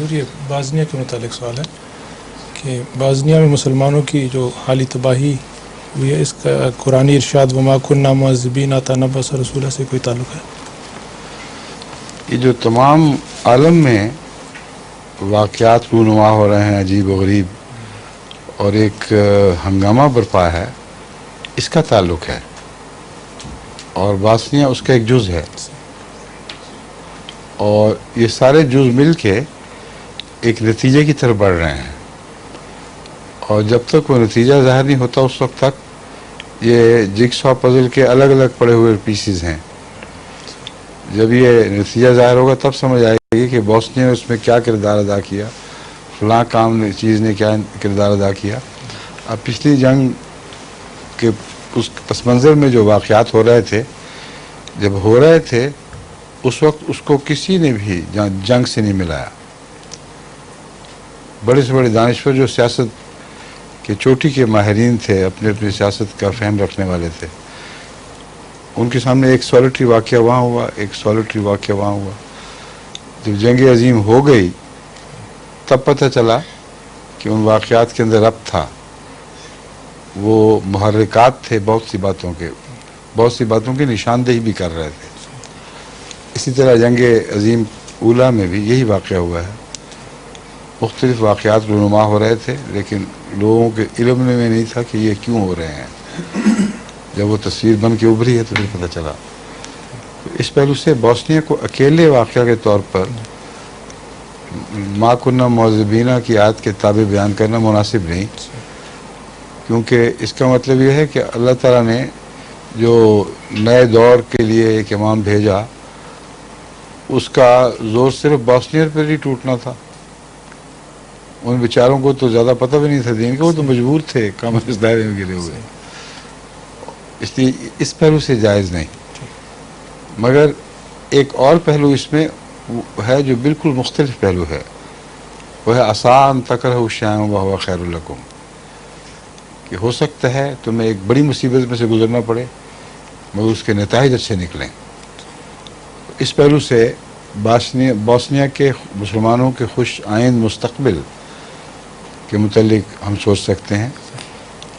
حضور یہ بازنیہ کے متعلق سوال ہے کہ بازنیہ میں مسلمانوں کی جو حالی تباہی ہوئی ہے، اس کا قرآنی ارشاد وما کننا معذبین حتی نبعث رسولا سے کوئی تعلق ہے؟ یہ جو تمام عالم میں واقعات رونما ہو رہے ہیں عجیب و غریب اور ایک ہنگامہ برپا ہے، اس کا تعلق ہے، اور باسنیہ اس کا ایک جز ہے، اور یہ سارے جز مل کے ایک نتیجے کی طرف بڑھ رہے ہیں، اور جب تک وہ نتیجہ ظاہر نہیں ہوتا اس وقت تک یہ جگسا پزل کے الگ الگ پڑے ہوئے پیسز ہیں۔ جب یہ نتیجہ ظاہر ہوگا تب سمجھ آئے گی کہ بوسنیا نے اس میں کیا کردار ادا کیا، فلاں چیز نے کیا کردار ادا کیا۔ اب پچھلی جنگ کے اس پس منظر میں جو واقعات ہو رہے تھے، جب ہو رہے تھے اس وقت اس کو کسی نے بھی جنگ سے نہیں ملایا۔ بڑے سے بڑے دانشور جو سیاست کے چوٹی کے ماہرین تھے، اپنے اپنی سیاست کا فہم رکھنے والے تھے، ان کے سامنے ایک سولیٹری واقعہ وہاں ہوا، ایک سولیٹری واقعہ وہاں ہوا۔ جب جنگ عظیم ہو گئی تب پتہ چلا کہ ان واقعات کے اندر ربط تھا، وہ محرکات تھے بہت سی باتوں کی نشاندہی بھی کر رہے تھے۔ اسی طرح جنگ عظیم اولیٰ میں بھی یہی واقعہ ہوا ہے، مختلف واقعات رونما ہو رہے تھے لیکن لوگوں کے علم میں نہیں تھا کہ یہ کیوں ہو رہے ہیں۔ جب وہ تصویر بن کے ابھری ہے تو پھر پتہ چلا۔ اس پہلو سے بوسنیا کو اکیلے واقعہ کے طور پر ما کننا معذبین کی آیت کے تابع بیان کرنا مناسب نہیں، کیونکہ اس کا مطلب یہ ہے کہ اللہ تعالیٰ نے جو نئے دور کے لیے ایک امام بھیجا، اس کا زور صرف بوسنیا پر ہی ٹوٹنا تھا۔ ان بیچاروں کو تو زیادہ پتہ بھی نہیں تھا دین کا، وہ تو مجبور تھے کام اس دائرے میں گرے ہوئے، اس لیے اس پہلو سے جائز نہیں۔ مگر ایک اور پہلو اس میں ہے جو بالکل مختلف پہلو ہے، وہ ہے عسیٰ ان تکرہوا شیئا وہو خیر لکم، کہ ہو سکتا ہے تمہیں ایک بڑی مصیبت میں سے گزرنا پڑے مگر اس کے نتائج اچھے نکلیں۔ اس پہلو سے بوسنیا کے مسلمانوں کے خوش آئند مستقبل کے متعلق ہم سوچ سکتے ہیں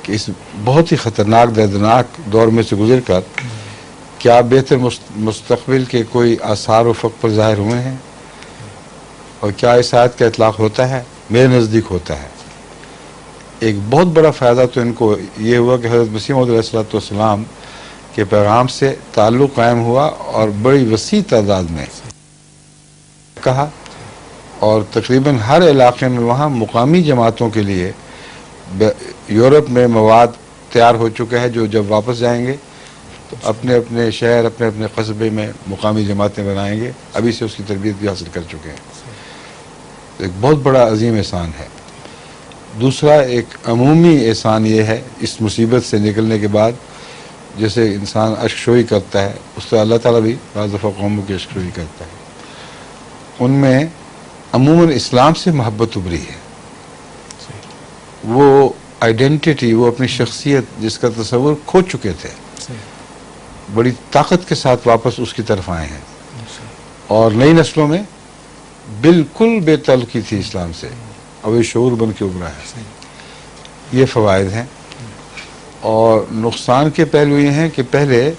کہ اس بہت ہی خطرناک دردناک دور میں سے گزر کر کیا بہتر مستقبل کے کوئی آثار افق پر ظاہر ہوئے ہیں، اور کیا اس آیت کا اطلاق ہوتا ہے؟ میرے نزدیک ہوتا ہے۔ ایک بہت بڑا فائدہ تو ان کو یہ ہوا کہ حضرت مسیح موعود علیہ السلام کے پیغام سے تعلق قائم ہوا اور بڑی وسیع تعداد میں کہا، اور تقریباً ہر علاقے میں وہاں مقامی جماعتوں کے لیے یورپ میں مواد تیار ہو چکا ہے، جو جب واپس جائیں گے تو اپنے اپنے شہر اپنے اپنے قصبے میں مقامی جماعتیں بنائیں گے، ابھی سے اس کی تربیت بھی حاصل کر چکے ہیں۔ ایک بہت بڑا عظیم احسان ہے۔ دوسرا ایک عمومی احسان یہ ہے اس مصیبت سے نکلنے کے بعد، جیسے انسان اشکشوئی کرتا ہے، اس سے اللہ تعالیٰ بھی بعض دفعہ قوموں کی اشکشوئی کرتا ہے۔ ان میں عموماً اسلام سے محبت ابھری ہے، وہ آئیڈینٹی، وہ اپنی شخصیت جس کا تصور کھو چکے تھے، بڑی طاقت کے ساتھ واپس اس کی طرف آئے ہیں، اور نئی نسلوں میں بالکل بے تعلقی تھی اسلام سے، اب یہ شعور بن کے ابھرا ہے۔ یہ فوائد ہیں، اور نقصان کے پہلو یہ ہیں کہ پہلے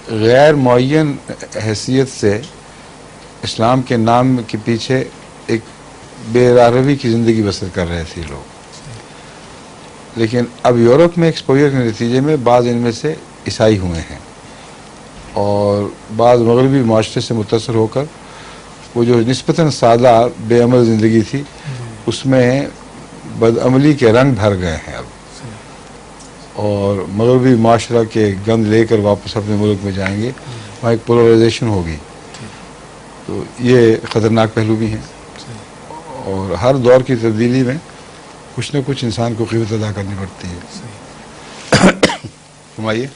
غیر معین حیثیت سے اسلام کے نام کے پیچھے ایک بے راہروی کی زندگی بسر کر رہے تھے لوگ، لیکن اب یورپ میں ایکسپوجر کے نتیجے میں بعض ان میں سے عیسائی ہوئے ہیں، اور بعض مغربی معاشرے سے متاثر ہو کر وہ جو نسبتاً سادہ بے عمل زندگی تھی اس میں بدعملی کے رنگ بھر گئے ہیں اب، اور مغربی معاشرہ کے گند لے کر واپس اپنے ملک میں جائیں گے، وہاں ایک پولرائزیشن ہوگی۔ تو یہ خطرناک پہلو بھی ہیں، اور ہر دور کی تبدیلی میں کچھ نہ کچھ انسان کو قیمت ادا کرنی پڑتی ہے۔ فرمائیے۔